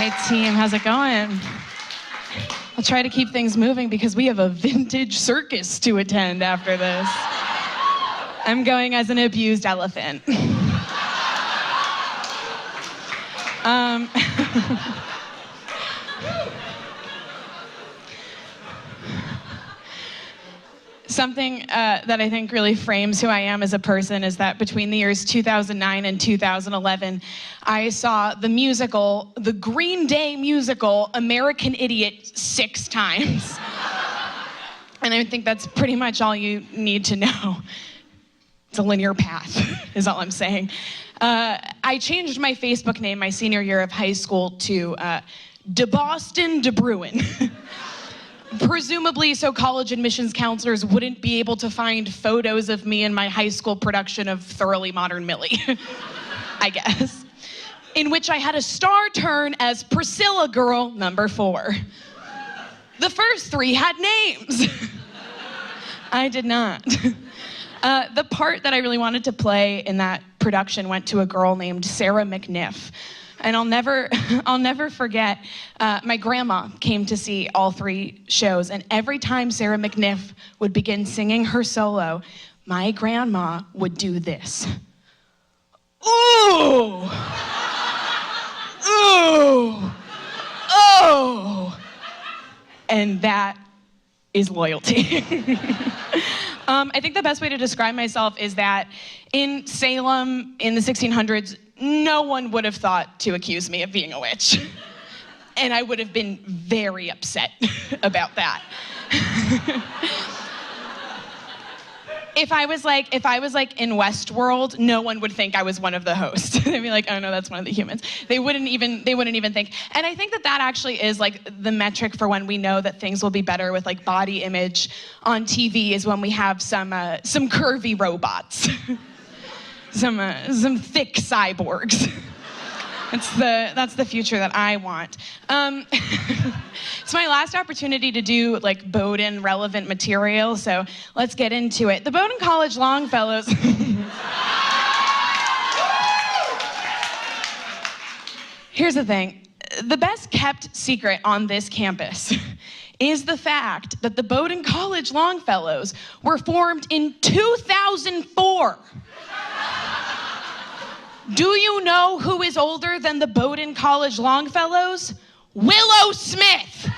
Hey team, how's it going? I'll try to keep things moving because we have a vintage circus to attend after this. I'm going as an abused elephant. Something that I think really frames who I am as a person is that between the years 2009 and 2011, I saw the Green Day musical, American Idiot, 6 times. And I think that's pretty much all you need to know. It's a linear path, is all I'm saying. I changed my Facebook name my senior year of high school to De Boston De Bruin. Presumably so college admissions counselors wouldn't be able to find photos of me in my high school production of Thoroughly Modern Millie, I guess, in which I had a star turn as Priscilla Girl number 4. The first 3 had names. I did not. The part that I really wanted to play in that production went to a girl named Sarah McNiff. And I'll never forget, my grandma came to see all 3 shows, and every time Sarah McNiff would begin singing her solo, my grandma would do this. Ooh! Ooh! Oh! And that is loyalty. I think the best way to describe myself is that in Salem in the 1600s, no one would have thought to accuse me of being a witch. And I would have been very upset about that. If I was like in Westworld, no one would think I was one of the hosts. They'd be like, oh no, that's one of the humans. They wouldn't even think. And I think that actually is like the metric for when we know that things will be better with like body image on TV is when we have some curvy robots. some thick cyborgs. That's the future that I want. It's my last opportunity to do like Bowdoin relevant material, so let's get into it. The Bowdoin College Longfellows. Here's the thing. The best kept secret on this campus is the fact that the Bowdoin College Longfellows were formed in 2004. Do you know who is older than the Bowdoin College Longfellows? Willow Smith!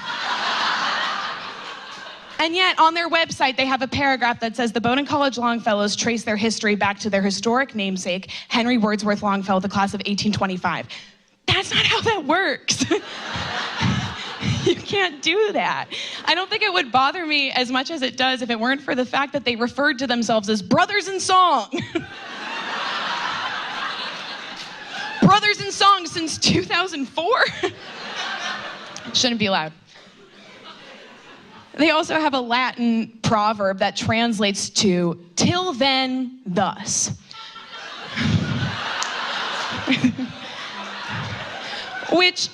And yet, on their website, they have a paragraph that says the Bowdoin College Longfellows trace their history back to their historic namesake, Henry Wordsworth Longfellow, the class of 1825. That's not how that works. You can't do that. I don't think it would bother me as much as it does if it weren't for the fact that they referred to themselves as brothers in song. Brothers in song since 2004? Shouldn't be allowed. They also have a Latin proverb that translates to, till then, thus. Which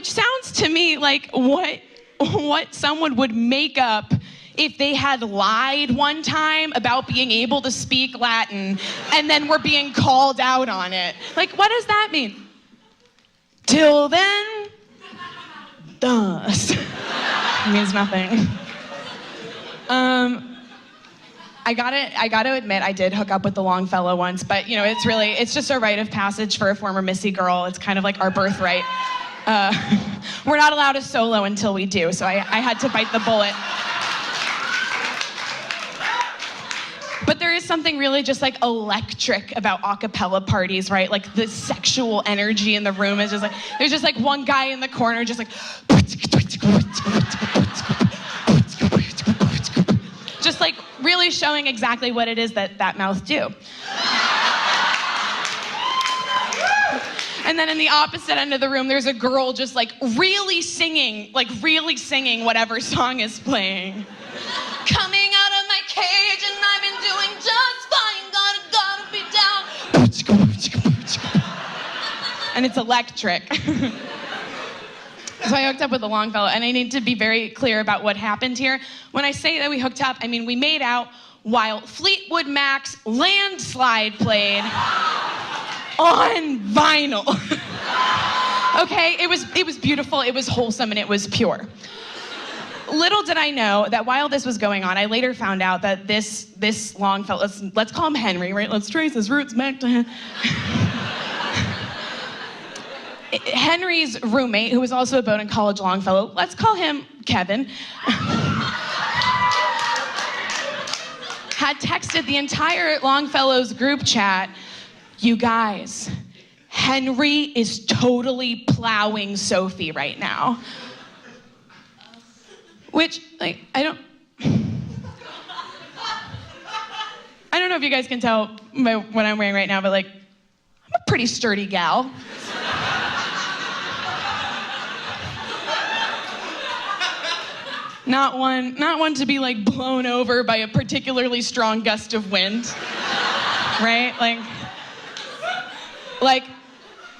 sounds to me like what someone would make up if they had lied one time about being able to speak Latin and then were being called out on it. Like, what does that mean? Till then, thus. It means nothing. I gotta admit, I did hook up with the Longfellow once, but you know, it's just a rite of passage for a former Missy girl. It's kind of like our birthright. We're not allowed a solo until we do, so I had to bite the bullet. But there is something really just like electric about a cappella parties, right? Like the sexual energy in the room is just like, there's just like one guy in the corner just like, just like really showing exactly what it is that mouth do. And then in the opposite end of the room, there's a girl just like really singing whatever song is playing. Coming out of my cage and I've been doing just fine, gotta be down. And it's electric. So I hooked up with the Longfellow, and I need to be very clear about what happened here. When I say that we hooked up, I mean we made out while Fleetwood Mac's Landslide played on vinyl. Okay, it was beautiful, it was wholesome, and it was pure. Little did I know that while this was going on, I later found out that this Longfellow, let's call him Henry, right? Let's trace his roots back to him. Henry's roommate, who was also a Bowdoin College Longfellow, let's call him Kevin, had texted the entire Longfellows group chat, "You guys, Henry is totally plowing Sophie right now." Which, like, I don't know if you guys can tell by what I'm wearing right now, but like, I'm a pretty sturdy gal. Not one to be like blown over by a particularly strong gust of wind, right? Like,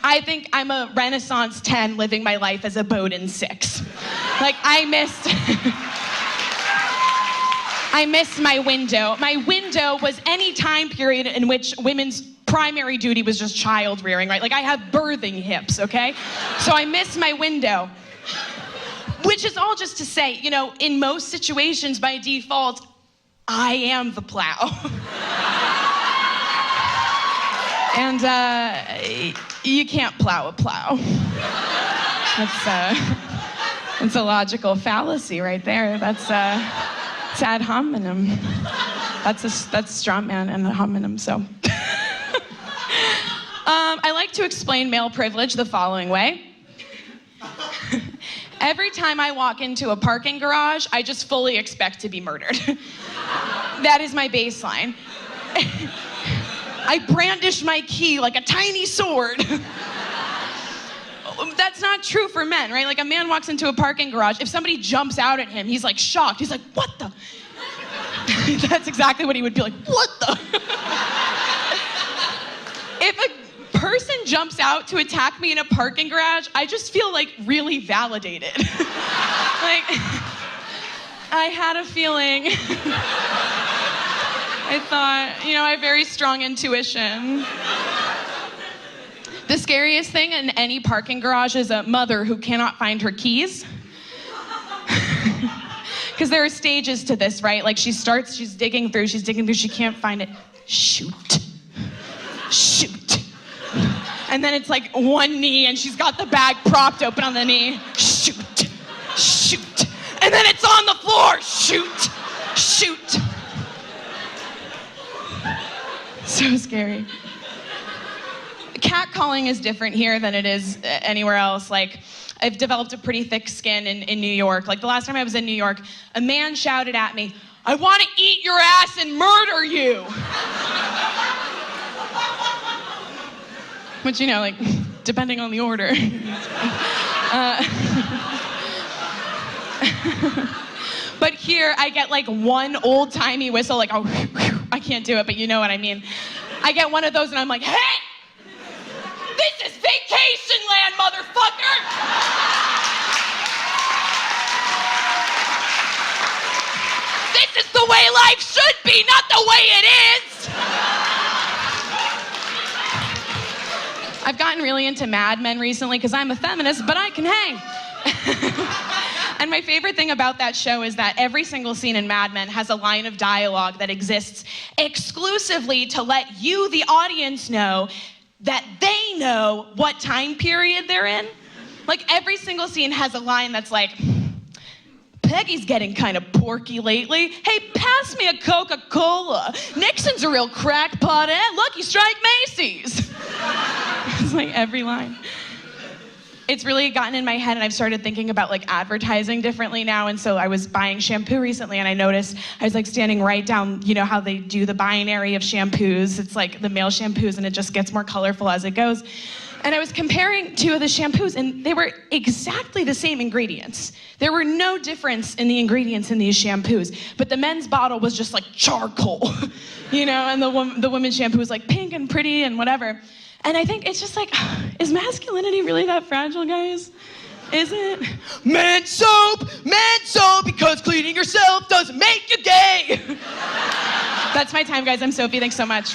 I think I'm a Renaissance 10 living my life as a Bowdoin 6. Like, I missed my window. My window was any time period in which women's primary duty was just child rearing, right? Like, I have birthing hips, okay? So I missed my window. Which is all just to say, you know, in most situations, by default, I am the plow. And you can't plow a plow. That's a logical fallacy right there. That's ad hominem. That's straw man and a homonym, so. I like to explain male privilege the following way. Every time I walk into a parking garage, I just fully expect to be murdered. That is my baseline. I brandish my key like a tiny sword. That's not true for men, right? Like, a man walks into a parking garage, if somebody jumps out at him, he's like shocked. He's like, "What the?" That's exactly what he would be like, "What the?" If a person jumps out to attack me in a parking garage, I just feel like really validated. Like, I had a feeling. I thought, you know, I have very strong intuition. The scariest thing in any parking garage is a mother who cannot find her keys. Because there are stages to this, right? Like, she's digging through, she can't find it. Shoot. And then it's like one knee and she's got the bag propped open on the knee. Shoot. And then it's on the floor. Shoot. So scary. Catcalling is different here than it is anywhere else. Like, I've developed a pretty thick skin in New York. Like, the last time I was in New York, a man shouted at me, "I want to eat your ass and murder you." Which, you know, like, depending on the order. But here, I get like one old-timey whistle, like, oh, I can't do it, but you know what I mean. I get one of those and I'm like, "Hey! This is vacation land, motherfucker!" This is the way life should be, not the way it is! I've gotten really into Mad Men recently because I'm a feminist, but I can hang. And my favorite thing about that show is that every single scene in Mad Men has a line of dialogue that exists exclusively to let you, the audience, know that they know what time period they're in. Like, every single scene has a line that's like, "Peggy's getting kind of porky lately. Hey, pass me a Coca-Cola. Nixon's a real crackpot, eh? Lucky Strike Macy's." It's like every line. It's really gotten in my head, and I've started thinking about like advertising differently now. And so I was buying shampoo recently, and I noticed I was like standing right down, you know how they do the binary of shampoos. It's like the male shampoos, and it just gets more colorful as it goes. And I was comparing two of the shampoos, and they were exactly the same ingredients. There were no difference in the ingredients in these shampoos, but the men's bottle was just like charcoal, you know, and the women's shampoo was like pink and pretty and whatever. And I think it's just like, is masculinity really that fragile, guys? Is it? Men's soap, because cleaning yourself doesn't make you gay. That's my time, guys. I'm Sophie. Thanks so much.